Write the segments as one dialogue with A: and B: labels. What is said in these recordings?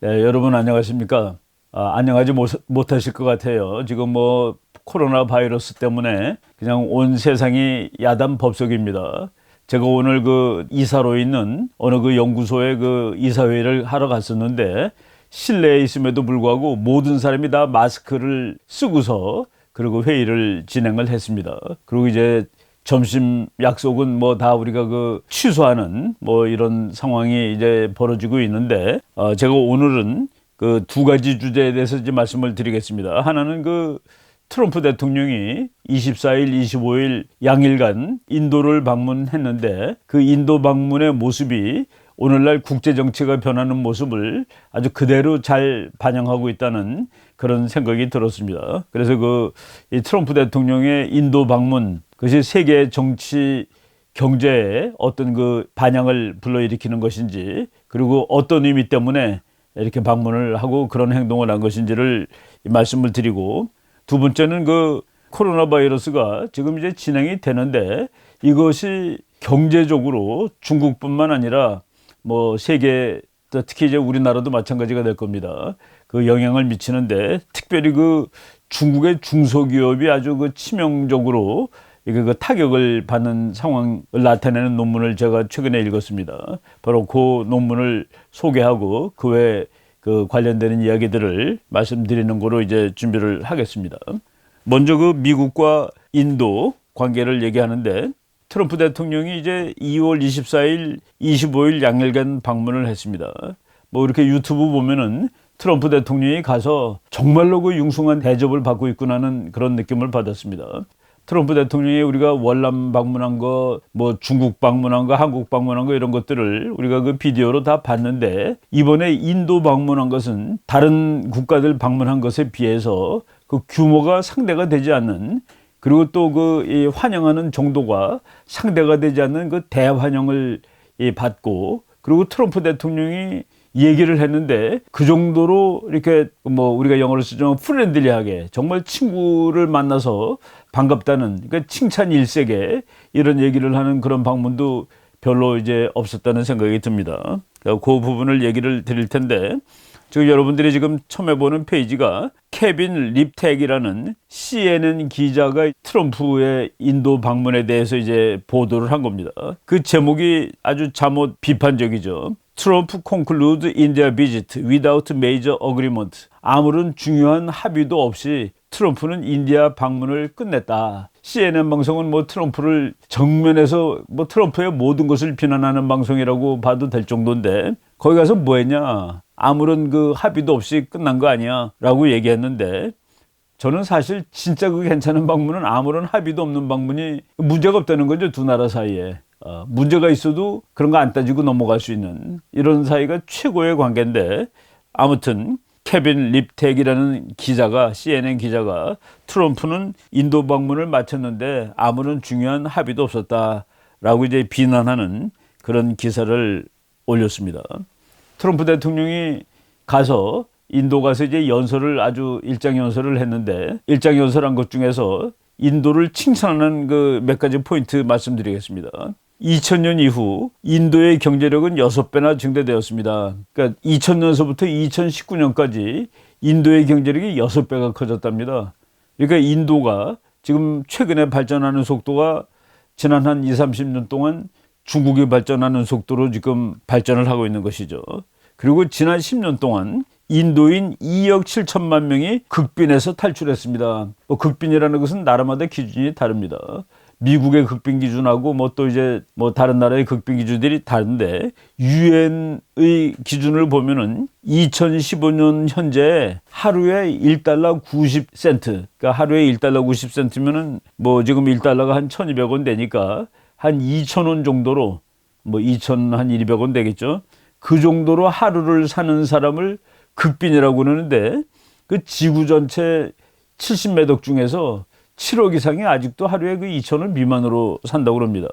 A: 네, 여러분 안녕하십니까? 안녕하지 못하실 것 같아요. 지금 뭐 코로나 바이러스 때문에 그냥 온 세상이 야단 법석입니다. 제가 오늘 그 이사로 있는 어느 그 연구소에 그 이사회를 하러 갔었는데 실내에 있음에도 불구하고 모든 사람이 다 마스크를 쓰고서 그리고 회의를 진행을 했습니다. 그리고 이제 점심 약속은 뭐 다 우리가 그 취소하는 뭐 이런 상황이 이제 벌어지고 있는데, 제가 오늘은 그 두 가지 주제에 대해서 이제 말씀을 드리겠습니다. 하나는 그 트럼프 대통령이 24일, 25일 양일간 인도를 방문했는데 그 인도 방문의 모습이 오늘날 국제 정치가 변하는 모습을 아주 그대로 잘 반영하고 있다는 그런 생각이 들었습니다. 그래서 이 트럼프 대통령의 인도 방문, 그것이 세계 정치 경제에 어떤 그 반향을 불러일으키는 것인지, 그리고 어떤 의미 때문에 이렇게 방문을 하고 그런 행동을 한 것인지를 말씀을 드리고, 두 번째는 그 코로나 바이러스가 지금 이제 진행이 되는데 이것이 경제적으로 중국뿐만 아니라 뭐 세계, 특히 이제 우리나라도 마찬가지가 될 겁니다. 그 영향을 미치는데, 특별히 그 중국의 중소기업이 아주 그 치명적으로 이게 그 타격을 받는 상황을 나타내는 논문을 제가 최근에 읽었습니다. 바로 그 논문을 소개하고 그 외에 그 관련되는 이야기들을 말씀드리는 거로 이제 준비를 하겠습니다. 먼저 그 미국과 인도 관계를 얘기하는데, 트럼프 대통령이 이제 2월 24일, 25일 양일간 방문을 했습니다. 뭐 이렇게 유튜브 보면은 트럼프 대통령이 가서 정말로 그 융숭한 대접을 받고 있구나는 그런 느낌을 받았습니다. 트럼프 대통령이 우리가 월남 방문한 거, 뭐 중국 방문한 거, 한국 방문한 거 이런 것들을 우리가 그 비디오로 다 봤는데, 이번에 인도 방문한 것은 다른 국가들 방문한 것에 비해서 그 규모가 상대가 되지 않는, 그리고 또 이 환영하는 정도가 상대가 되지 않는 그 대환영을 받고, 그리고 트럼프 대통령이 얘기를 했는데 그 정도로 이렇게 뭐 우리가 영어로 쓰죠, 프렌들리하게 정말 친구를 만나서 반갑다는, 그러니까 칭찬 일색에 이런 얘기를 하는 그런 방문도 별로 이제 없었다는 생각이 듭니다. 그 부분을 얘기를 드릴 텐데, 지금 여러분들이 지금 처음 해보는 페이지가 케빈 립택이라는 CNN 기자가 트럼프의 인도 방문에 대해서 이제 보도를 한 겁니다. 그 제목이 아주 잠옷 비판적이죠. 트럼프 conclude India visit without major agreement. 아무런 중요한 합의도 없이 트럼프는 인디아 방문을 끝냈다. CNN 방송은 뭐 트럼프를 정면에서 뭐 트럼프의 모든 것을 비난하는 방송이라고 봐도 될 정도인데, 거기 가서 뭐 했냐? 아무런 그 합의도 없이 끝난 거 아니야? 라고 얘기했는데, 저는 사실 진짜 그 괜찮은 방문은 아무런 합의도 없는 방문이 문제가 없다는 거죠, 두 나라 사이에. 문제가 있어도 그런 거 안 따지고 넘어갈 수 있는 이런 사이가 최고의 관계인데, 아무튼 케빈 립택이라는 기자가, CNN 기자가 트럼프는 인도 방문을 마쳤는데 아무런 중요한 합의도 없었다라고 이제 비난하는 그런 기사를 올렸습니다. 트럼프 대통령이 가서 인도 가서 이제 연설을, 아주 일장 연설을 했는데, 일장 연설한 것 중에서 인도를 칭찬하는 그 몇 가지 포인트 말씀드리겠습니다. 2000년 이후 인도의 경제력은 6배나 증대되었습니다. 그러니까 2000년서부터 2019년까지 인도의 경제력이 6배가 커졌답니다. 그러니까 인도가 지금 최근에 발전하는 속도가 지난 한 20, 30년 동안 중국이 발전하는 속도로 지금 발전을 하고 있는 것이죠. 그리고 지난 10년 동안 인도인 2억 7천만 명이 극빈에서 탈출했습니다. 극빈이라는 것은 나라마다 기준이 다릅니다. 미국의 극빈 기준하고 뭐 또 이제 뭐 다른 나라의 극빈 기준들이 다른데, 유엔의 기준을 보면은 2015년 현재 하루에 1달러 90센트, 그러니까 하루에 1달러 90센트면은 뭐 지금 1달러가 한 1,200원 되니까 한 2,000원 정도로, 뭐 2,200원 되겠죠. 그 정도로 하루를 사는 사람을 극빈이라고 그러는데, 그 지구 전체 70몇 억 중에서 7억 이상이 아직도 하루에 그 2,000원 미만으로 산다고 합니다.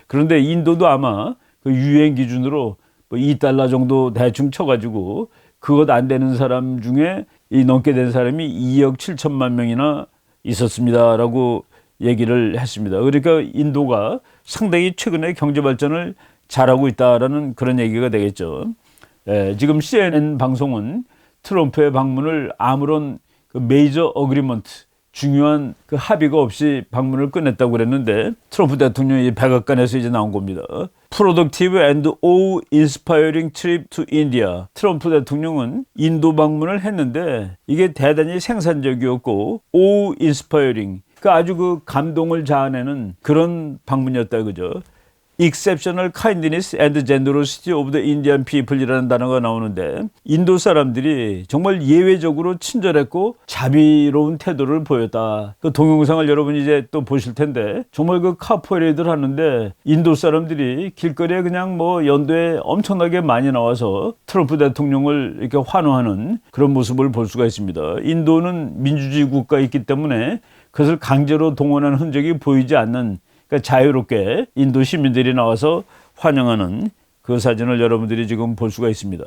A: 그런데 인도도 아마 그 유엔 기준으로 뭐 2달러 정도 대충 쳐가지고 그것 안 되는 사람 중에 이 넘게 된 사람이 2억 7천만 명이나 있었습니다라고 얘기를 했습니다. 그러니까 인도가 상당히 최근에 경제 발전을 잘하고 있다라는 그런 얘기가 되겠죠. 지금 CNN 방송은 트럼프의 방문을 아무런 그 메이저 어그리먼트, 중요한 그 합의가 없이 방문을 끝냈다고 그랬는데 트럼프 대통령이 백악관에서 이제 나온 겁니다. Productive and awe-inspiring trip to India. 트럼프 대통령은 인도 방문을 했는데 이게 대단히 생산적이었고 awe-inspiring, 그러니까 아주 그 감동을 자아내는 그런 방문이었다 그죠. Exceptional kindness and generosity of the Indian people이라는 단어가 나오는데 인도 사람들이 정말 예외적으로 친절했고 자비로운 태도를 보였다. 그 동영상을 여러분이 이제 또 보실 텐데 정말 그 카포레이드를 하는데 인도 사람들이 길거리에 그냥 뭐 연도에 엄청나게 많이 나와서 트럼프 대통령을 이렇게 환호하는 그런 모습을 볼 수가 있습니다. 인도는 민주주의 국가이기 때문에 그것을 강제로 동원하는 흔적이 보이지 않는, 그러니까 자유롭게 인도 시민들이 나와서 환영하는 그 사진을 여러분들이 지금 볼 수가 있습니다.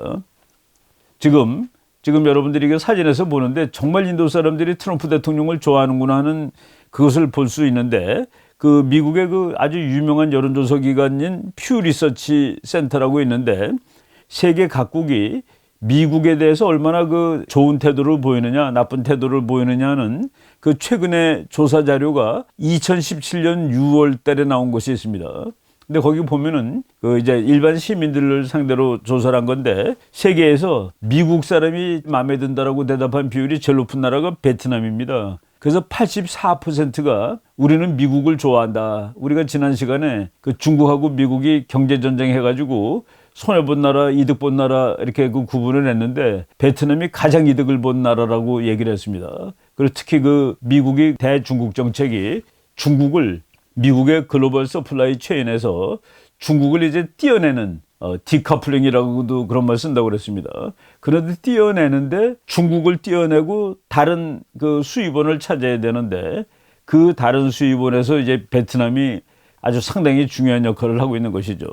A: 지금 여러분들이 그 사진에서 보는데 정말 인도 사람들이 트럼프 대통령을 좋아하는구나 하는 그것을 볼 수 있는데 그 미국의 그 아주 유명한 여론조사 기관인 퓨 리서치 센터라고 있는데 세계 각국이 미국에 대해서 얼마나 그 좋은 태도를 보이느냐, 나쁜 태도를 보이느냐는 그 최근에 조사 자료가 2017년 6월 달에 나온 것이 있습니다. 근데 거기 보면은 그 이제 일반 시민들을 상대로 조사를 한 건데 세계에서 미국 사람이 마음에 든다라고 대답한 비율이 제일 높은 나라가 베트남입니다. 그래서 84%가 우리는 미국을 좋아한다. 우리가 지난 시간에 그 중국하고 미국이 경제전쟁 해가지고 손해본 나라, 이득 본 나라 이렇게 그 구분을 했는데 베트남이 가장 이득을 본 나라라고 얘기를 했습니다. 그리고 특히 그 미국이 대중국 정책이 중국을 미국의 글로벌 서플라이 체인에서 중국을 이제 띄어내는 디커플링이라고도 그런 말 쓴다고 그랬습니다. 그런데 띄어내는데 중국을 띄어내고 다른 그 수입원을 찾아야 되는데 그 다른 수입원에서 이제 베트남이 아주 상당히 중요한 역할을 하고 있는 것이죠.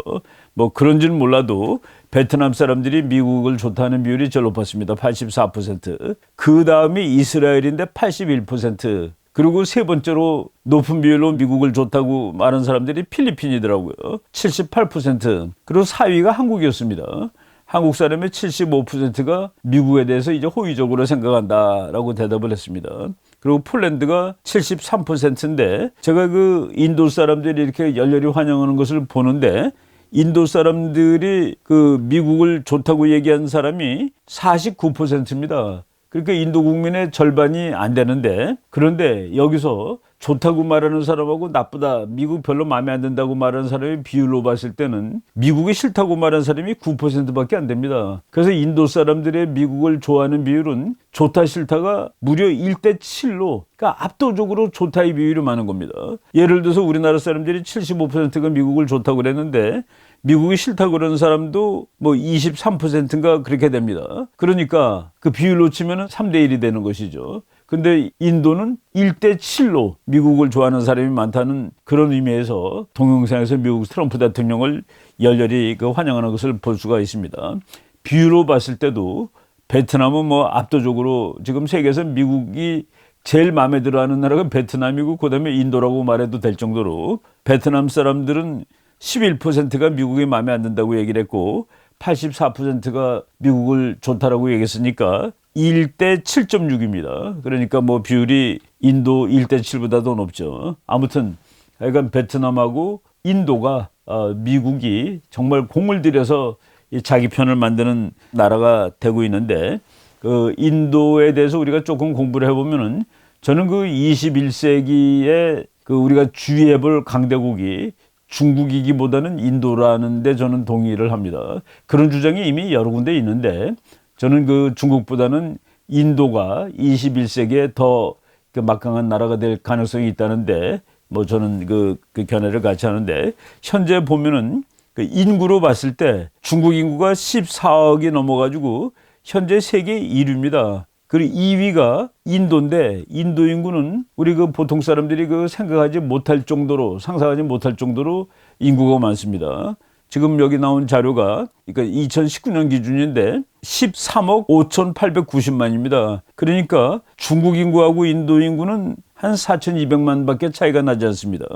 A: 뭐 그런지는 몰라도 베트남 사람들이 미국을 좋다는 비율이 제일 높았습니다. 84%. 그 다음이 이스라엘인데 81%. 그리고 세 번째로 높은 비율로 미국을 좋다고 말하는 사람들이 필리핀이더라고요. 78%. 그리고 4위가 한국이었습니다. 한국 사람의 75%가 미국에 대해서 이제 호의적으로 생각한다라고 대답을 했습니다. 그리고 폴란드가 73%인데 제가 그 인도 사람들이 이렇게 열렬히 환영하는 것을 보는데 인도 사람들이 그 미국을 좋다고 얘기한 사람이 49%입니다. 그러니까 인도 국민의 절반이 안 되는데 그런데 여기서 좋다고 말하는 사람하고 나쁘다, 미국 별로 마음에 안 든다고 말하는 사람의 비율로 봤을 때는 미국이 싫다고 말하는 사람이 9%밖에 안 됩니다. 그래서 인도 사람들의 미국을 좋아하는 비율은 좋다 싫다가 무려 1대7로, 그러니까 압도적으로 좋다의 비율이 많은 겁니다. 예를 들어서 우리나라 사람들이 75%가 미국을 좋다고 그랬는데 미국이 싫다고 그러는 사람도 뭐 23%인가 그렇게 됩니다. 그러니까 그 비율로 치면 3대1이 되는 것이죠. 근데 인도는 1대7로 미국을 좋아하는 사람이 많다는 그런 의미에서 동영상에서 미국 트럼프 대통령을 열렬히 그 환영하는 것을 볼 수가 있습니다. 비율로 봤을 때도 베트남은 뭐 압도적으로 지금 세계에서 미국이 제일 마음에 들어하는 나라가 베트남이고 그다음에 인도라고 말해도 될 정도로 베트남 사람들은 11%가 미국이 마음에 안 든다고 얘기를 했고 84%가 미국을 좋다라고 얘기했으니까 1대 7.6입니다. 그러니까 뭐 비율이 인도 1대 7보다도 높죠. 아무튼 약간 베트남하고 인도가 미국이 정말 공을 들여서 자기 편을 만드는 나라가 되고 있는데 그 인도에 대해서 우리가 조금 공부를 해보면은 저는 그 21세기에 그 우리가 주의해 볼 강대국이 중국이기보다는 인도라는 데 저는 동의를 합니다. 그런 주장이 이미 여러 군데 있는데 저는 그 중국보다는 인도가 21세기에 더 그 막강한 나라가 될 가능성이 있다는데 뭐 저는 그 견해를 같이 하는데 현재 보면은 그 인구로 봤을 때 중국 인구가 14억이 넘어가지고 현재 세계 1위입니다. 그리고 2위가 인도인데 인도 인구는 우리 그 보통 사람들이 그 생각하지 못할 정도로 상상하지 못할 정도로 인구가 많습니다. 지금 여기 나온 자료가 그러니까 2019년 기준인데 13억 5,890만입니다. 그러니까 중국 인구하고 인도 인구는 한 4,200만 밖에 차이가 나지 않습니다.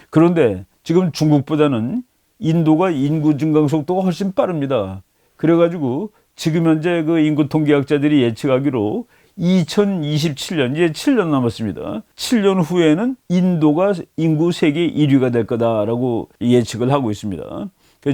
A: 그런데 지금 중국보다는 인도가 인구 증강 속도가 훨씬 빠릅니다. 그래가지고 지금 현재 그 인구 통계학자들이 예측하기로 2027년, 이제 7년 남았습니다. 7년 후에는 인도가 인구 세계 1위가 될 거다라고 예측을 하고 있습니다.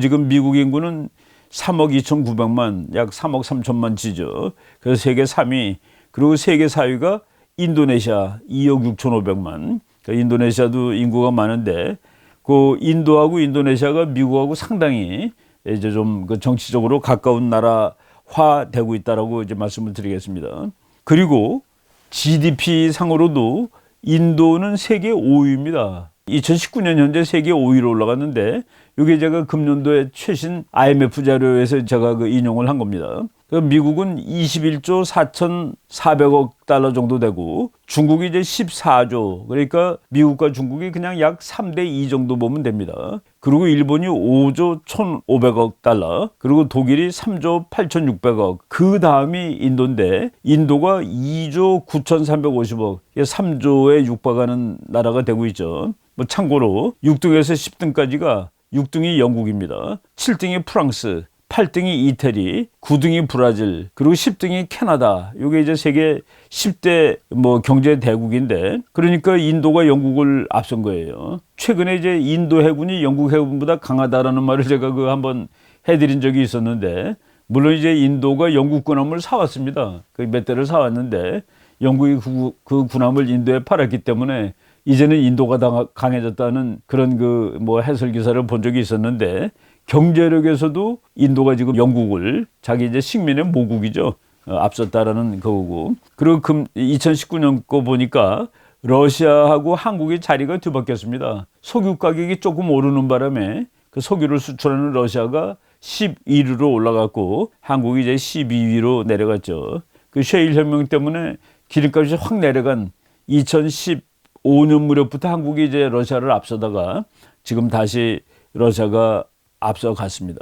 A: 지금 미국 인구는 3억 2,900만, 약 3억 3천만 지죠. 그래서 세계 3위, 그리고 세계 4위가 인도네시아 2억 6,500만. 그러니까 인도네시아도 인구가 많은데, 그 인도하고 인도네시아가 미국하고 상당히 이제 좀 그 정치적으로 가까운 나라화 되고 있다라고 이제 말씀을 드리겠습니다. 그리고 GDP 상으로도 인도는 세계 5위입니다. 2019년 현재 세계 5위로 올라갔는데, 이게 제가 금년도에 최신 IMF 자료에서 제가 그 인용을 한 겁니다. 미국은 21조 4,400억 달러 정도 되고, 중국이 이제 14조, 그러니까 미국과 중국이 그냥 약 3대 2 정도 보면 됩니다. 그리고 일본이 5조 1,500억 달러, 그리고 독일이 3조 8,600억, 그 다음이 인도인데, 인도가 2조 9,350억, 3조에 육박하는 나라가 되고 있죠. 뭐 참고로 6등에서 10등까지가 6등이 영국입니다. 7등이 프랑스, 8등이 이태리, 9등이 브라질, 그리고 10등이 캐나다. 이게 이제 세계 10대 뭐 경제 대국인데, 그러니까 인도가 영국을 앞선 거예요. 최근에 이제 인도 해군이 영국 해군보다 강하다라는 말을 제가 그 한번 해드린 적이 있었는데, 물론 이제 인도가 영국 군함을 사왔습니다. 그 몇 대를 사왔는데, 영국이 그 군함을 인도에 팔았기 때문에 이제는 인도가 강해졌다는 그런 그 뭐 해설 기사를 본 적이 있었는데, 경제력에서도 인도가 지금 영국을 자기 이제 식민의 모국이죠. 앞섰다라는 거고. 그리고 2019년 거 보니까 러시아하고 한국의 자리가 뒤바뀌었습니다. 석유 가격이 조금 오르는 바람에 그 석유를 수출하는 러시아가 11위로 올라갔고, 한국이 이제 12위로 내려갔죠. 그 셰일 혁명 때문에 기름값이 확 내려간 2015년 무렵부터 한국이 이제 러시아를 앞서다가 지금 다시 러시아가 앞서갔습니다.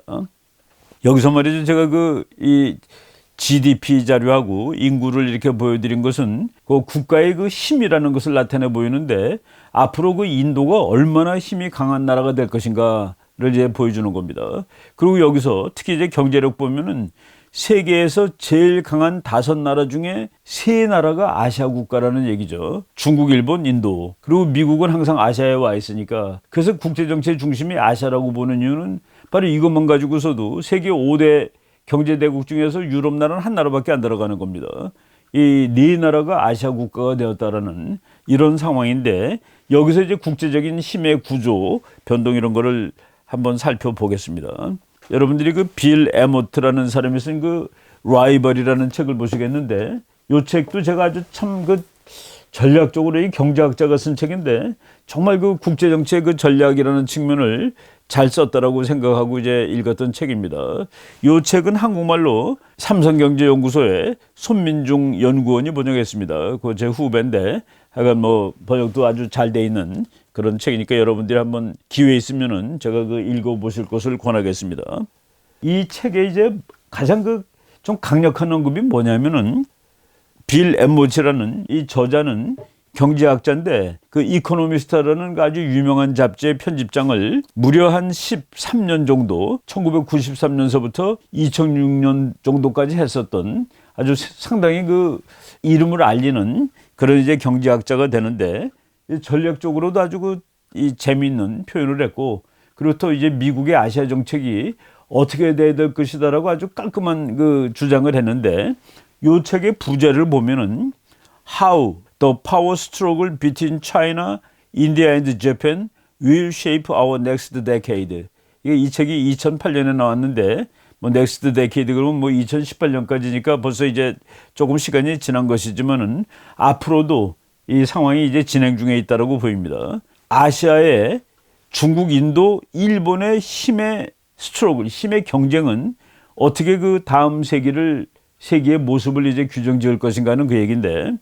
A: 여기서 말이죠, 제가 이 GDP 자료하고 인구를 이렇게 보여드린 것은 그 국가의 그 힘이라는 것을 나타내 보이는데, 앞으로 그 인도가 얼마나 힘이 강한 나라가 될 것인가를 이제 보여주는 겁니다. 그리고 여기서 특히 이제 경제력 보면은 세계에서 제일 강한 5나라 중에 3나라가 아시아 국가라는 얘기죠. 중국, 일본, 인도. 그리고 미국은 항상 아시아에 와 있으니까, 그래서 국제정치의 중심이 아시아라고 보는 이유는 바로 이것만 가지고서도 세계 5대 경제대국 중에서 유럽 나라는 한 나라밖에 안 들어가는 겁니다. 이 4나라가 아시아 국가가 되었다라는 이런 상황인데, 여기서 이제 국제적인 힘의 구조, 변동 이런 거를 한번 살펴보겠습니다. 여러분들이 그 빌 에모트라는 사람이 쓴 그 라이벌이라는 책을 보시겠는데, 이 책도 제가 아주 참 그 전략적으로 이 경제학자가 쓴 책인데, 정말 그 국제정치의 그 전략이라는 측면을 잘 썼다라고 생각하고 이제 읽었던 책입니다. 이 책은 한국말로 삼성경제연구소의 손민중 연구원이 번역했습니다. 그 제 후배인데, 하여간 뭐 번역도 아주 잘 돼 있는 그런 책이니까 여러분들이 한번 기회 있으면은 제가 그 읽어보실 것을 권하겠습니다. 이 책에 이제 가장 그 좀 강력한 언급이 뭐냐면은, 빌 에모치라는 이 저자는 경제학자인데, 그 이코노미스트라는 아주 유명한 잡지의 편집장을 무려 한 13년 정도, 1993년서부터 2006년 정도까지 했었던 아주 상당히 그 이름을 알리는 그런 이제 경제학자가 되는데, 전략적으로도 아주 이 재미있는 표현을 했고, 그리고 또 이제 미국의 아시아 정책이 어떻게 돼야 될 것이다라고 아주 깔끔한 그 주장을 했는데, 이 책의 부제를 보면은 How the power struggle between China, India and Japan will shape our next decade. 이 책이 2008년에 나왔는데, 뭐 next decade 그러면 뭐 2018년까지니까 벌써 이제 조금 시간이 지난 것이지만은 앞으로도 이 상황이 이제 진행 중에 있다라고 보입니다. 아시아의 중국, 인도, 일본의 힘의 스트로글, 힘의 경쟁은 어떻게 그 다음 세기의 모습을 이제 규정 지을 것인가 하는 그 얘기인데,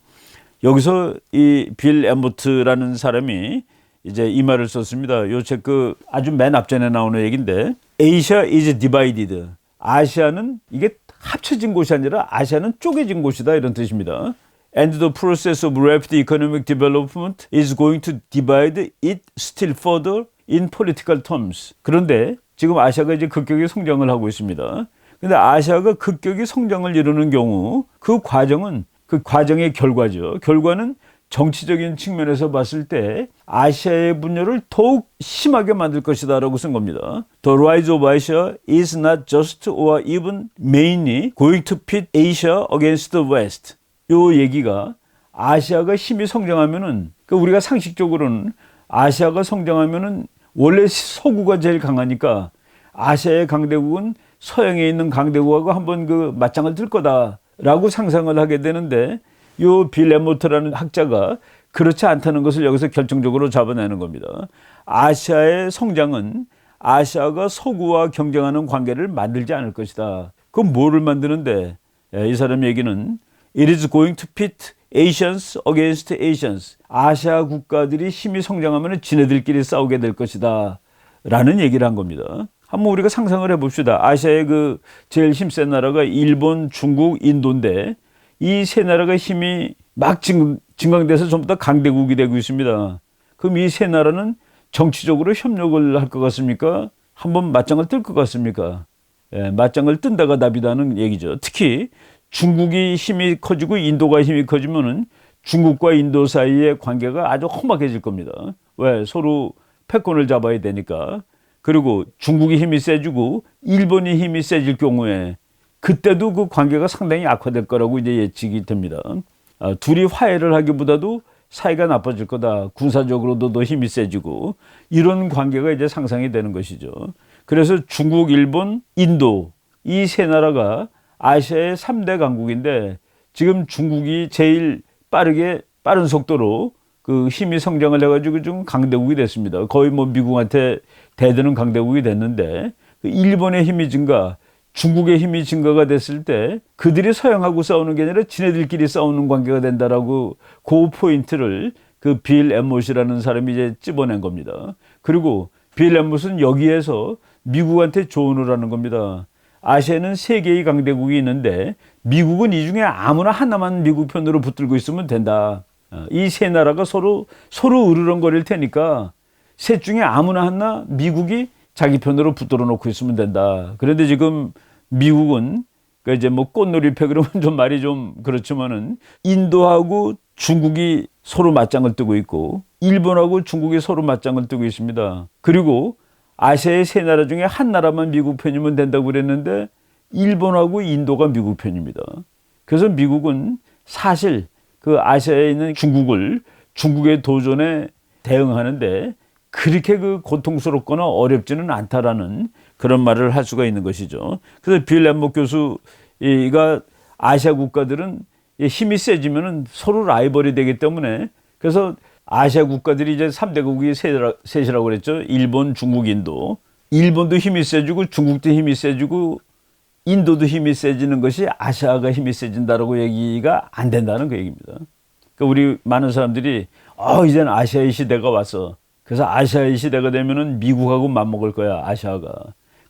A: 여기서 이 빌 에모트라는 사람이 이제 이 말을 썼습니다. 요 책 그 아주 맨 앞전에 나오는 얘기인데, Asia is divided. 아시아는 이게 합쳐진 곳이 아니라 아시아는 쪼개진 곳이다, 이런 뜻입니다. And the process of rapid economic development is going to divide it still further in political terms. 그런데 지금 아시아가 이제 급격히 성장을 하고 있습니다. 근데 아시아가 급격히 성장을 이루는 경우 그 과정의 결과죠. 결과는 정치적인 측면에서 봤을 때 아시아의 분열을 더욱 심하게 만들 것이다라고 쓴 겁니다. The rise of Asia is not just or even mainly going to pit Asia against the West. 요 얘기가 아시아가 힘이 성장하면은 우리가 상식적으로는 아시아가 성장하면은 원래 서구가 제일 강하니까 아시아의 강대국은 서양에 있는 강대국하고 한번 그 맞짱을 들 거다라고 상상을 하게 되는데 요 빌 에모트라는 학자가 그렇지 않다는 것을 여기서 결정적으로 잡아내는 겁니다. 아시아의 성장은 아시아가 서구와 경쟁하는 관계를 만들지 않을 것이다. 그럼 뭐를 만드는데? 이 사람 얘기는 It is going to pit Asians against Asians. 아시아 국가들이 힘이 성장하면 지네들끼리 싸우게 될 것이다. 라는 얘기를 한 겁니다. 한번 우리가 상상을 해봅시다. 아시아의 그 제일 힘센 나라가 일본, 중국, 인도인데 이 세 나라가 힘이 막 증강돼서 전부 다 강대국이 되고 있습니다. 그럼 이 세 나라는 정치적으로 협력을 할 것 같습니까? 한번 맞짱을 뜰 것 같습니까? 예, 맞짱을 뜬다가 답이다는 얘기죠. 특히 중국이 힘이 커지고 인도가 힘이 커지면은 중국과 인도 사이의 관계가 아주 험악해질 겁니다. 왜? 서로 패권을 잡아야 되니까. 그리고 중국이 힘이 세지고 일본이 힘이 세질 경우에 그때도 그 관계가 상당히 악화될 거라고 이제 예측이 됩니다. 둘이 화해를 하기보다도 사이가 나빠질 거다. 군사적으로도 더 힘이 세지고 이런 관계가 이제 상상이 되는 것이죠. 그래서 중국, 일본, 인도 이 세 나라가 아시아의 3대 강국인데 지금 중국이 제일 빠른 속도로 그 힘이 성장을 해가지고 좀 강대국이 됐습니다. 거의 뭐 미국한테 대드는 강대국이 됐는데 일본의 힘이 증가, 중국의 힘이 증가가 됐을 때 그들이 서양하고 싸우는 게 아니라 지네들끼리 싸우는 관계가 된다라고 그 포인트를 그 빌 엠못이라는 사람이 이제 찝어낸 겁니다. 그리고 빌 엠못은 여기에서 미국한테 조언을 하는 겁니다. 아시아는 세 개의 강대국이 있는데 미국은 이 중에 아무나 하나만 미국 편으로 붙들고 있으면 된다. 이 세 나라가 서로 으르렁거릴 테니까 셋 중에 아무나 하나 미국이 자기 편으로 붙들어 놓고 있으면 된다. 그런데 지금 미국은 이제 뭐 꽃놀이패 그러면 좀 말이 좀 그렇지만은 인도하고 중국이 서로 맞짱을 뜨고 있고 일본하고 중국이 서로 맞짱을 뜨고 있습니다. 그리고 아시아의 세 나라 중에 한 나라만 미국 편이면 된다고 그랬는데 일본하고 인도가 미국 편입니다. 그래서 미국은 사실 그 아시아에 있는 중국의 도전에 대응하는데 그렇게 그 고통스럽거나 어렵지는 않다라는 그런 말을 할 수가 있는 것이죠. 그래서 빌 엠못 교수가 아시아 국가들은 힘이 세지면은 서로 라이벌이 되기 때문에 그래서 아시아 국가들이 이제 3대국이 셋이라고 그랬죠. 일본, 중국, 인도. 일본도 힘이 세지고 중국도 힘이 세지고 인도도 힘이 세지는 것이 아시아가 힘이 세진다라고 얘기가 안 된다는 그 얘기입니다. 그러니까 우리 많은 사람들이 이제는 아시아의 시대가 왔어. 그래서 아시아의 시대가 되면은 미국하고 맞먹을 거야, 아시아가.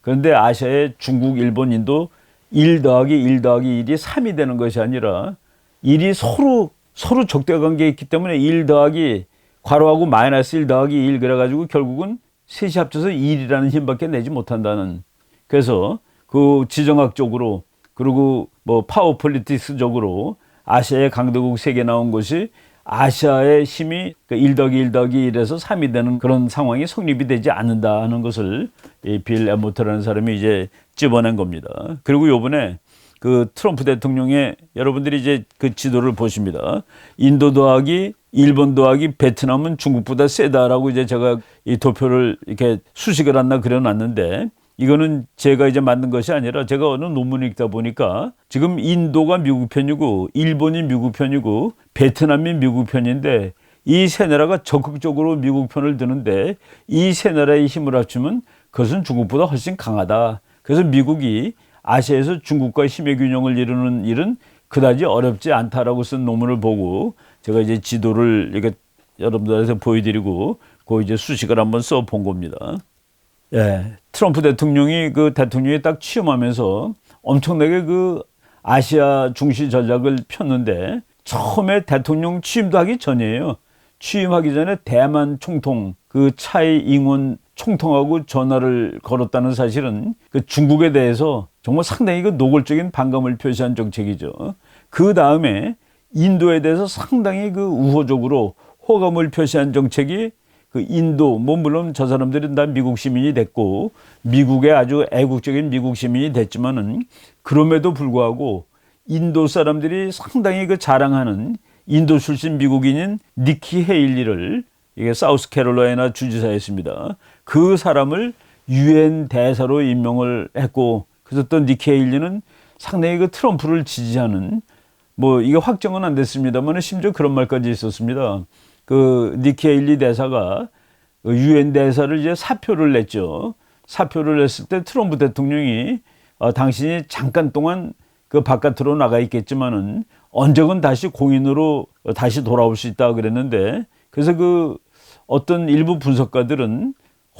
A: 그런데 아시아의 중국, 일본, 인도 1 더하기 1 더하기 1이 3이 되는 것이 아니라 1이 서로 적대 관계에 있기 때문에 1 더하기 괄호하고 마이너스 1 더하기 1 그래가지고 결국은 셋이 합쳐서 1이라는 힘밖에 내지 못한다는. 그래서 그 지정학적으로 그리고 뭐 파워 폴리틱스적으로 아시아의 강대국 3개 나온 것이 아시아의 힘이 1 더하기 1 더하기 1에서 3이 되는 그런 상황이 성립이 되지 않는다 하는 것을 빌 에모트라는 사람이 이제 집어낸 겁니다. 그리고 요번에 그 트럼프 대통령의 여러분들이 이제 그 지도를 보십니다. 인도 더하기 일본 더하기 베트남은 중국보다 세다라고 이제 제가 이 도표를 이렇게 수식을 하나 그려놨는데 이거는 제가 이제 만든 것이 아니라 제가 어느 논문을 읽다 보니까 지금 인도가 미국 편이고 일본이 미국 편이고 베트남이 미국 편인데 이 세 나라가 적극적으로 미국 편을 드는데 이 세 나라의 힘을 합치면 그것은 중국보다 훨씬 강하다. 그래서 미국이 아시아에서 중국과 힘의 균형을 이루는 일은 그다지 어렵지 않다라고 쓴 논문을 보고 제가 이제 지도를 이렇게 여러분들한테 보여드리고 그 이제 수식을 한번 써 본 겁니다. 예, 트럼프 대통령이 딱 취임하면서 엄청나게 그 아시아 중시 전략을 폈는데 처음에 대통령 취임도 하기 전이에요. 취임하기 전에 대만 총통 그 차이 잉원 총통하고 전화를 걸었다는 사실은 그 중국에 대해서 정말 상당히 그 노골적인 반감을 표시한 정책이죠. 그 다음에 인도에 대해서 상당히 그 우호적으로 호감을 표시한 정책이 그 인도, 뭐 물론 저 사람들은 다 미국 시민이 됐고 미국의 아주 애국적인 미국 시민이 됐지만은 그럼에도 불구하고 인도 사람들이 상당히 그 자랑하는 인도 출신 미국인인 니키 헤일리를, 이게 사우스캐롤라이나 주지사였습니다. 그 사람을 유엔 대사로 임명을 했고, 그래서 또 니키 헤일리는 상당히 그 트럼프를 지지하는, 뭐 이게 확정은 안 됐습니다만 심지어 그런 말까지 있었습니다. 그 니키 헤일리 대사가 유엔 대사를 이제 사표를 냈죠. 사표를 냈을 때 트럼프 대통령이 당신이 잠깐 동안 그 바깥으로 나가 있겠지만은 언젠간 다시 공인으로 다시 돌아올 수 있다 그랬는데, 그래서 그 어떤 일부 분석가들은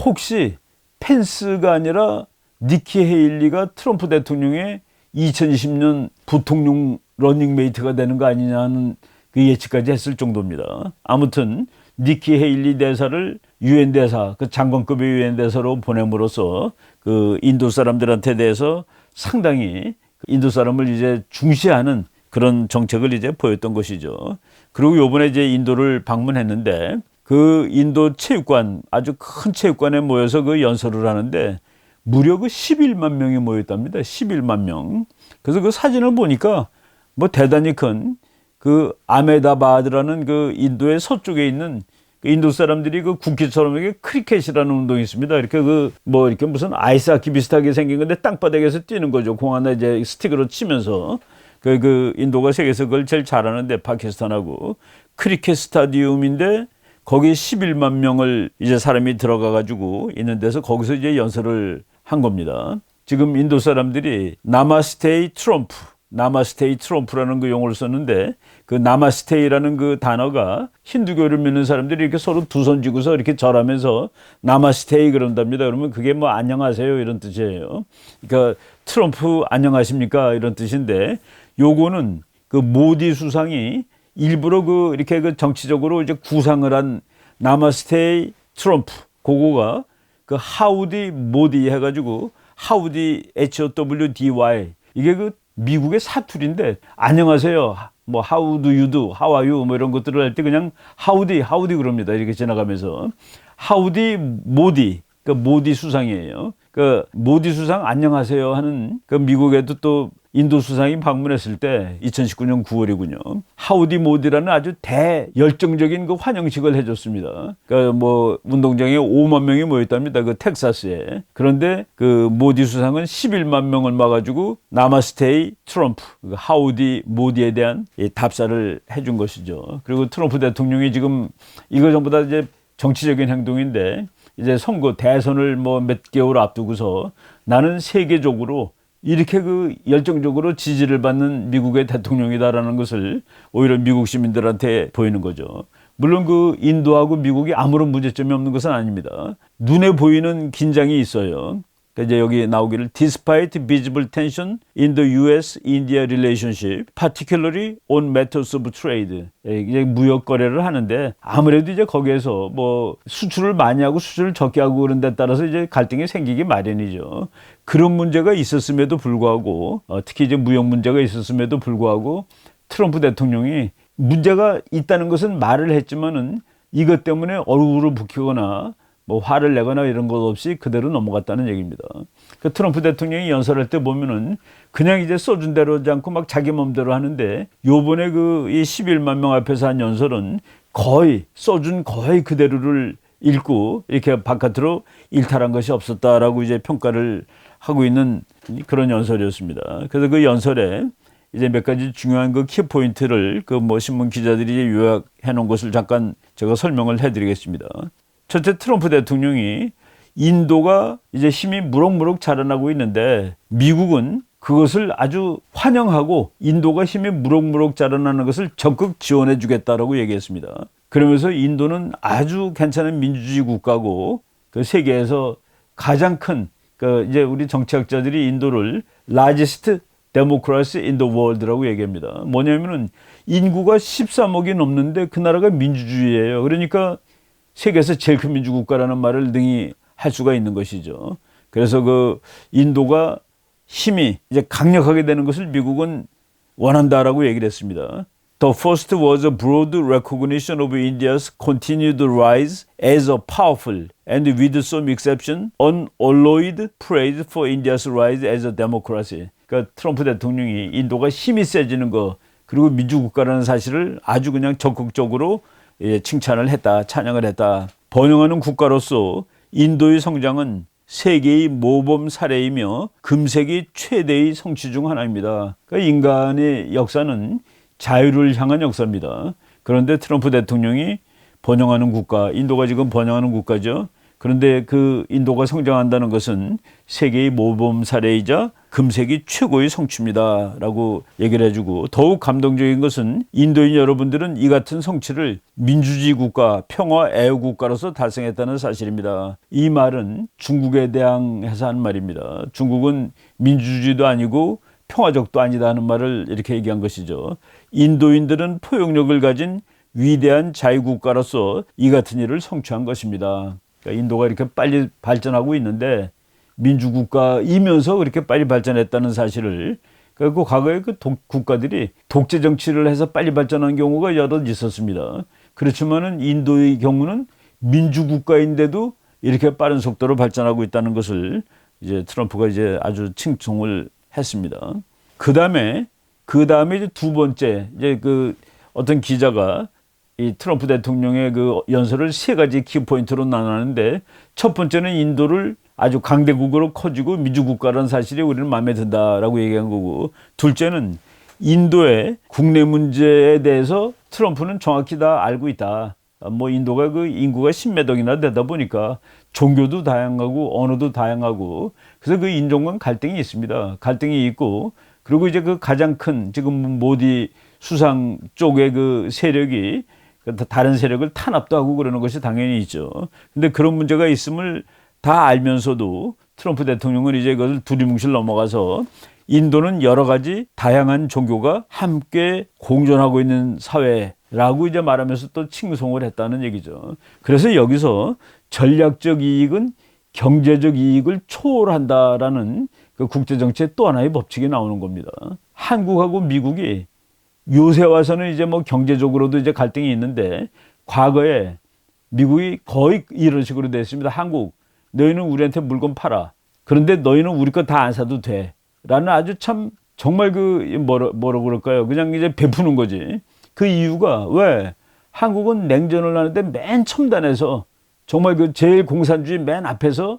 A: 혹시 펜스가 아니라 니키 헤일리가 트럼프 대통령의 2020년 부통령 러닝메이트가 되는 거 아니냐는 그 예측까지 했을 정도입니다. 아무튼 니키 헤일리 대사를 유엔 대사, 그 장관급의 유엔 대사로 보냄으로써 그 인도 사람들한테 대해서 상당히 인도 사람을 이제 중시하는 그런 정책을 이제 보였던 것이죠. 그리고 요번에 이제 인도를 방문했는데 그 인도 체육관, 아주 큰 체육관에 모여서 그 연설을 하는데 무려 그 11만 명이 모였답니다. 11만 명. 그래서 그 사진을 보니까 뭐 대단히 큰 그 아메다바드라는 그 인도의 서쪽에 있는 그 인도 사람들이 그 국기처럼 이게 크리켓이라는 운동이 있습니다. 이렇게 그 뭐 이렇게 무슨 아이스하키 비슷하게 생긴 건데 땅바닥에서 뛰는 거죠. 공 하나 이제 스틱으로 치면서 그 인도가 세계에서 그걸 제일 잘하는데 파키스탄하고 크리켓 스타디움인데 거기 11만 명을 이제 사람이 들어가 가지고 있는 데서 거기서 이제 연설을 한 겁니다. 지금 인도 사람들이 나마스테이 트럼프, 나마스테이 트럼프라는 그 용어를 썼는데 그 나마스테이라는 그 단어가 힌두교를 믿는 사람들이 이렇게 서로 두 손 쥐고서 이렇게 절하면서 나마스테이 그런답니다. 그러면 그게 뭐 안녕하세요 이런 뜻이에요. 그러니까 트럼프 안녕하십니까 이런 뜻인데, 요거는 그 모디 수상이 일부러 그 이렇게 그 정치적으로 이제 구상을 한 나마스테이 트럼프, 그거가 그 하우디 모디 해가지고 하우디 HOWDY, 이게 그 미국의 사투리인데 안녕하세요, 뭐 how do you do, how are you 뭐 이런 것들을 할 때 그냥 하우디 그럽니다. 이렇게 지나가면서 하우디 모디, 그 모디 수상이에요. 그 모디 수상 안녕하세요 하는 그 미국에도 또 인도 수상이 방문했을 때 2019년 9월이군요. 하우디 모디라는 아주 대열정적인 그 환영식을 해줬습니다. 그러니까 뭐 운동장에 5만 명이 모였답니다. 그 텍사스에. 그런데 그 모디 수상은 11만 명을 막아주고 나마스테이 트럼프, 그 하우디 모디에 대한 답사를 해준 것이죠. 그리고 트럼프 대통령이 지금 이거 전부 다 이제 정치적인 행동인데 이제 선거 대선을 뭐 몇 개월 앞두고서 나는 세계적으로 이렇게 그 열정적으로 지지를 받는 미국의 대통령이다라는 것을 오히려 미국 시민들한테 보이는 거죠. 물론 그 인도하고 미국이 아무런 문제점이 없는 것은 아닙니다. 눈에 보이는 긴장이 있어요. 이제 여기 나오기를 despite visible tension in the U.S.-India relationship, particularly on matters of trade. 이제 무역 거래를 하는데 아무래도 이제 거기에서 뭐 수출을 많이 하고 수출을 적게 하고 그런 데 따라서 이제 갈등이 생기기 마련이죠. 그런 문제가 있었음에도 불구하고 특히 이제 무역 문제가 있었음에도 불구하고 트럼프 대통령이 문제가 있다는 것은 말을 했지만은 이것 때문에 얼굴을 붉히거나 뭐 화를 내거나 이런 것 없이 그대로 넘어갔다는 얘기입니다. 그 트럼프 대통령이 연설할 때 보면은 그냥 이제 써준 대로 하지 않고 막 자기 맘대로 하는데, 요번에 그 이 11만 명 앞에서 한 연설은 거의 써준 거의 그대로를 읽고 이렇게 바깥으로 일탈한 것이 없었다라고 이제 평가를 하고 있는 그런 연설이었습니다. 그래서 그 연설에 이제 몇 가지 중요한 그 키포인트를 그 뭐 신문 기자들이 요약해 놓은 것을 잠깐 제가 설명을 해드리겠습니다. 첫째, 트럼프 대통령이 인도가 이제 힘이 무럭무럭 자라나고 있는데 미국은 그것을 아주 환영하고 인도가 힘이 무럭무럭 자라나는 것을 적극 지원해 주겠다라고 얘기했습니다. 그러면서 인도는 아주 괜찮은 민주주의 국가고 그 세계에서 가장 큰 그 이제 우리 정치학자들이 인도를 largest democracy in the world라고 얘기합니다. 뭐냐면은 인구가 13억이 넘는데 그 나라가 민주주의예요. 그러니까 세계에서 제일 큰 민주국가라는 말을 능히 할 수가 있는 것이죠. 그래서 그 인도가 힘이 이제 강력하게 되는 것을 미국은 원한다라고 얘기를 했습니다. The first was a broad recognition of India's continued rise as a powerful and with some exception unalloyed praise for India's rise as a democracy. 그러니까 트럼프 대통령이 인도가 힘이 세지는 거 그리고 민주국가라는 사실을 아주 그냥 적극적으로 칭찬을 했다, 찬양을 했다. 번영하는 국가로서 인도의 성장은 세계의 모범 사례이며 금세기 최대의 성취 중 하나입니다. 그러니까 인간의 역사는 자유를 향한 역사입니다. 그런데 트럼프 대통령이 번영하는 국가, 인도가 지금 번영하는 국가죠. 그런데 그 인도가 성장한다는 것은 세계의 모범 사례이자 금세기 최고의 성취입니다 라고 얘기를 해주고, 더욱 감동적인 것은 인도인 여러분들은 이 같은 성취를 민주주의 국가, 평화 애호 국가로서 달성했다는 사실입니다. 이 말은 중국에 대항해서 한 말입니다. 중국은 민주주의도 아니고 평화적도 아니다 하는 말을 이렇게 얘기한 것이죠. 인도인들은 포용력을 가진 위대한 자유국가로서 이 같은 일을 성취한 것입니다. 그러니까 인도가 이렇게 빨리 발전하고 있는데 민주국가이면서 그렇게 빨리 발전했다는 사실을, 그리고 과거에 그 국가들이 독재 정치를 해서 빨리 발전한 경우가 여럿 있었습니다. 그렇지만은 인도의 경우는 민주국가인데도 이렇게 빠른 속도로 발전하고 있다는 것을 이제 트럼프가 이제 아주 칭송을 했습니다. 그 다음에 이제 두 번째, 이제 그 어떤 기자가 이 트럼프 대통령의 그 연설을 세 가지 키포인트로 나누는데, 첫 번째는 인도를 아주 강대국으로 커지고 민주국가라는 사실이 우리는 마음에 든다라고 얘기한 거고, 둘째는 인도의 국내 문제에 대해서 트럼프는 정확히 다 알고 있다. 뭐 인도가 그 인구가 10몇 억이나 되다 보니까 종교도 다양하고 언어도 다양하고, 그래서 그 인종 간 갈등이 있습니다. 갈등이 있고, 그리고 이제 그 가장 큰 지금 모디 수상 쪽의 그 세력이 다른 세력을 탄압도 하고 그러는 것이 당연히 있죠. 근데 그런 문제가 있음을 다 알면서도 트럼프 대통령은 이제 그것을 두리뭉실 넘어가서 인도는 여러 가지 다양한 종교가 함께 공존하고 있는 사회라고 이제 말하면서 또 칭송을 했다는 얘기죠. 그래서 여기서 전략적 이익은 경제적 이익을 초월한다라는 그 국제정치의 또 하나의 법칙이 나오는 겁니다. 한국하고 미국이 요새 와서는 이제 뭐 경제적으로도 이제 갈등이 있는데, 과거에 미국이 거의 이런 식으로 됐습니다. 한국, 너희는 우리한테 물건 팔아. 그런데 너희는 우리 거 다 안 사도 돼. 라는 아주 참 정말 그 뭐라고 그럴까요? 그냥 이제 베푸는 거지. 그 이유가 왜? 한국은 냉전을 하는데 맨 첨단에서 정말 그 제일 공산주의 맨 앞에서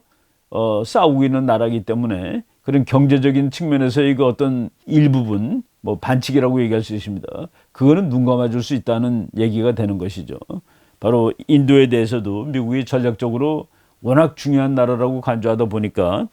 A: 싸우고 있는 나라이기 때문에 그런 경제적인 측면에서의 그 어떤 일부분, 뭐 반칙이라고 얘기할 수 있습니다. 그거는 눈 감아줄 수 있다는 얘기가 되는 것이죠. 바로 인도에 대해서도 미국이 전략적으로 워낙 중요한 나라라고 간주하다 보니까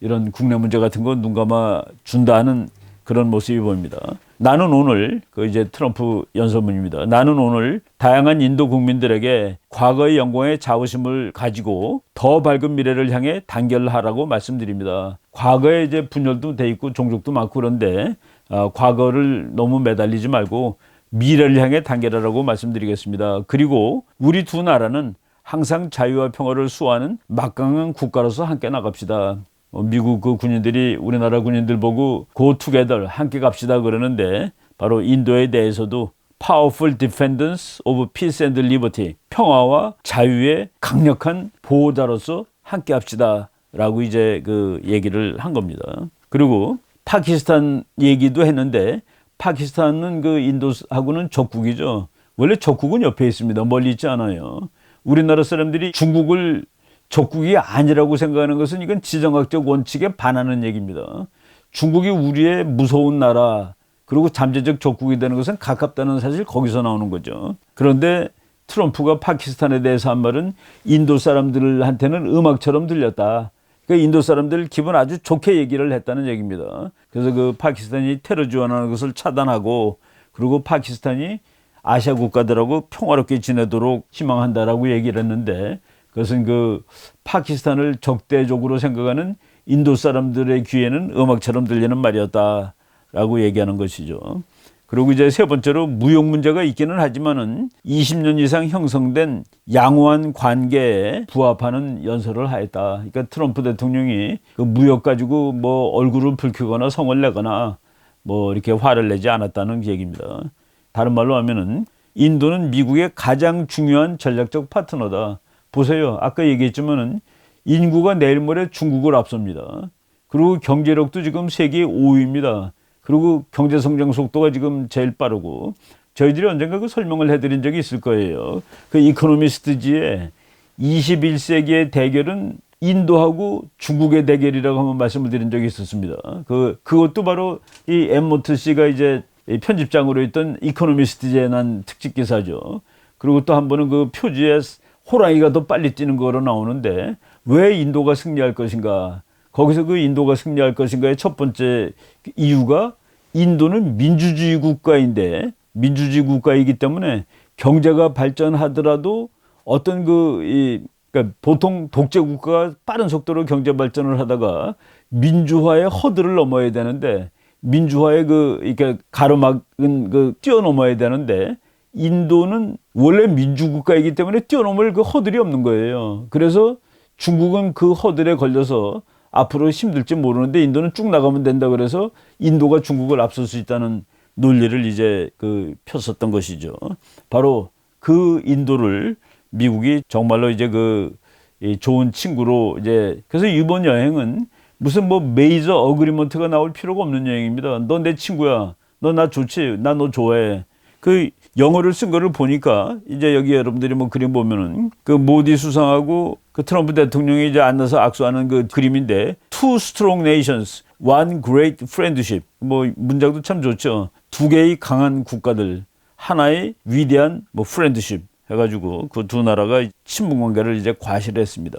A: 이런 국내 문제 같은 거 눈 감아 준다는 그런 모습이 보입니다. 나는 오늘, 그 이제 트럼프 연설문입니다. 나는 오늘 다양한 인도 국민들에게 과거의 영광의 자부심을 가지고 더 밝은 미래를 향해 단결하라고 말씀드립니다. 과거에 이제 분열도 돼 있고 종족도 많고 그런데 과거를 너무 매달리지 말고 미래를 향해 단결하라고 말씀드리겠습니다. 그리고 우리 두 나라는 항상 자유와 평화를 수호하는 막강한 국가로서 함께 나갑시다. 미국 그 군인들이 우리나라 군인들 보고 Go together, 함께 갑시다 그러는데, 바로 인도에 대해서도 Powerful defenders of peace and liberty, 평화와 자유의 강력한 보호자로서 함께 합시다 라고 이제 그 얘기를 한 겁니다. 그리고 파키스탄 얘기도 했는데, 파키스탄은 그 인도하고는 적국이죠. 원래 적국은 옆에 있습니다. 멀리 있지 않아요. 우리나라 사람들이 중국을 적국이 아니라고 생각하는 것은 이건 지정학적 원칙에 반하는 얘기입니다. 중국이 우리의 무서운 나라, 그리고 잠재적 적국이 되는 것은 가깝다는 사실, 거기서 나오는 거죠. 그런데 트럼프가 파키스탄에 대해서 한 말은 인도 사람들한테는 음악처럼 들렸다. 그러니까 인도 사람들 기분 아주 좋게 얘기를 했다는 얘기입니다. 그래서 그 파키스탄이 테러 지원하는 것을 차단하고, 그리고 파키스탄이 아시아 국가들하고 평화롭게 지내도록 희망한다라고 얘기를 했는데, 그것은 그 파키스탄을 적대적으로 생각하는 인도 사람들의 귀에는 음악처럼 들리는 말이었다라고 얘기하는 것이죠. 그리고 이제 세 번째로 무역 문제가 있기는 하지만은 20년 이상 형성된 양호한 관계에 부합하는 연설을 하였다. 그러니까 트럼프 대통령이 그 무역 가지고 뭐 얼굴을 붉히거나 성을 내거나 뭐 이렇게 화를 내지 않았다는 얘기입니다. 다른 말로 하면은 인도는 미국의 가장 중요한 전략적 파트너다. 보세요. 아까 얘기했지만은 인구가 내일 모레 중국을 앞섭니다. 그리고 경제력도 지금 세계 5위입니다. 그리고 경제 성장 속도가 지금 제일 빠르고 저희들이 언젠가 그 설명을 해드린 적이 있을 거예요. 그 이코노미스트지에 21세기의 대결은 인도하고 중국의 대결이라고 한번 말씀을 드린 적이 있었습니다. 그것도 바로 이 엠모트 씨가 이제 편집장으로 있던 이코노미스트지에 난 특집 기사죠. 그리고 또 한 번은 그 표지에 호랑이가 더 빨리 뛰는 거로 나오는데 왜 인도가 승리할 것인가? 거기서 그 인도가 승리할 것인가의 첫 번째 이유가 인도는 민주주의 국가인데 민주주의 국가이기 때문에 경제가 발전하더라도 어떤 그러니까 보통 독재 국가가 빠른 속도로 경제 발전을 하다가 민주화의 허들을 넘어야 되는데 민주화의 이렇게 가로막은 뛰어넘어야 되는데 인도는 원래 민주국가이기 때문에 뛰어넘을 그 허들이 없는 거예요. 그래서 중국은 그 허들에 걸려서 앞으로 힘들지 모르는데 인도는 쭉 나가면 된다 그래서 인도가 중국을 앞설 수 있다는 논리를 이제 폈었던 것이죠. 바로 그 인도를 미국이 정말로 이제 좋은 친구로 이제 그래서 이번 여행은 무슨 뭐 메이저 어그리먼트가 나올 필요가 없는 여행입니다. 너 내 친구야. 너 나 좋지. 나 너 좋아해. 그 영어를 쓴 거를 보니까 이제 여기 여러분들이 뭐 그림 보면은 그 모디 수상하고 그 트럼프 대통령이 이제 앉아서 악수하는 그 그림인데 Two strong nations, one great friendship. 뭐 문장도 참 좋죠. 두 개의 강한 국가들, 하나의 위대한 뭐 friendship 해가지고 그 두 나라가 친분 관계를 이제 과시했습니다.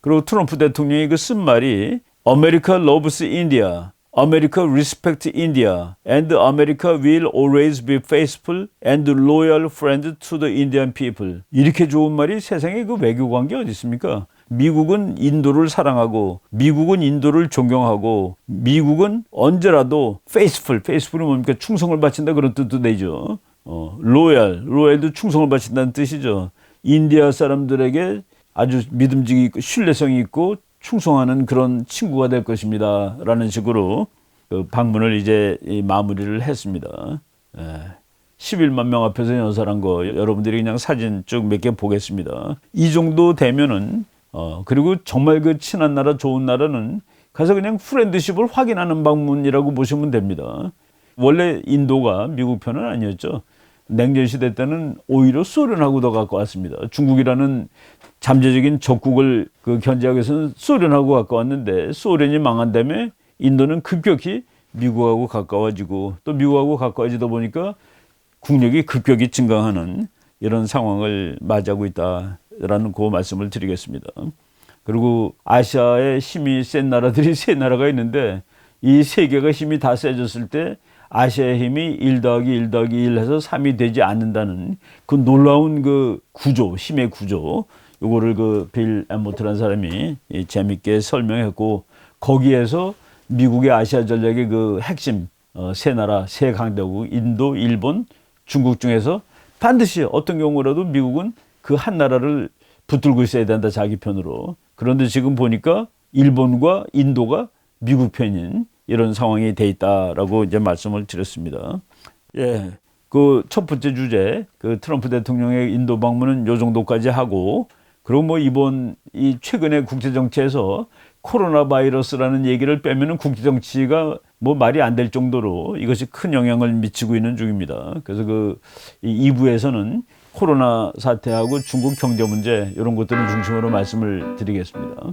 A: 그리고 트럼프 대통령이 그 쓴 말이 America loves India. America respects India and America will always be faithful and loyal friend to the Indian people. 이렇게 좋은 말이 세상에 그 외교 관계 어디 있습니까? 미국은 인도를 사랑하고 미국은 인도를 존경하고 미국은 언제라도 faithful이 뭡니까? 충성을 바친다 그런 뜻도 되죠. loyal도 충성을 바친다는 뜻이죠. 인디아 사람들에게 아주 믿음직이 있고 신뢰성이 있고 충성하는 그런 친구가 될 것입니다. 라는 식으로 그 방문을 이제 마무리를 했습니다. 11만 명 앞에서 연설한 거 여러분들이 그냥 사진 쭉 몇 개 보겠습니다. 이 정도 되면은 그리고 정말 그 친한 나라 좋은 나라는 가서 그냥 프렌드십을 확인하는 방문이라고 보시면 됩니다. 원래 인도가 미국 편은 아니었죠. 냉전시대 때는 오히려 소련하고 더 가까웠습니다. 중국이라는 잠재적인 적국을 견제하기 위해서는 소련하고 가까웠는데 소련이 망한 다음에 인도는 급격히 미국하고 가까워지고 또 미국하고 가까워지다 보니까 국력이 급격히 증강하는 이런 상황을 맞이하고 있다라는 그 말씀을 드리겠습니다. 그리고 아시아에 힘이 센 나라들이 세 나라가 있는데 이 세 개가 힘이 다 세졌을 때 아시아의 힘이 1 더하기 1 더하기 1 해서 3이 되지 않는다는 그 놀라운 그 구조, 힘의 구조, 요거를 빌 엠모트라는 사람이 재밌게 설명했고 거기에서 미국의 아시아 전략의 그 핵심 세 나라, 세 강대국, 인도, 일본, 중국 중에서 반드시 어떤 경우라도 미국은 그 한 나라를 붙들고 있어야 된다, 자기 편으로. 그런데 지금 보니까 일본과 인도가 미국 편인 이런 상황이 돼 있다라고 이제 말씀을 드렸습니다. 예. 그 첫 번째 주제, 그 트럼프 대통령의 인도 방문은 요 정도까지 하고, 그리고 뭐 이번 이 최근의 국제 정치에서 코로나 바이러스라는 얘기를 빼면은 국제 정치가 뭐 말이 안 될 정도로 이것이 큰 영향을 미치고 있는 중입니다. 그래서 이 2부에서는 코로나 사태하고 중국 경제 문제 이런 것들을 중심으로 말씀을 드리겠습니다.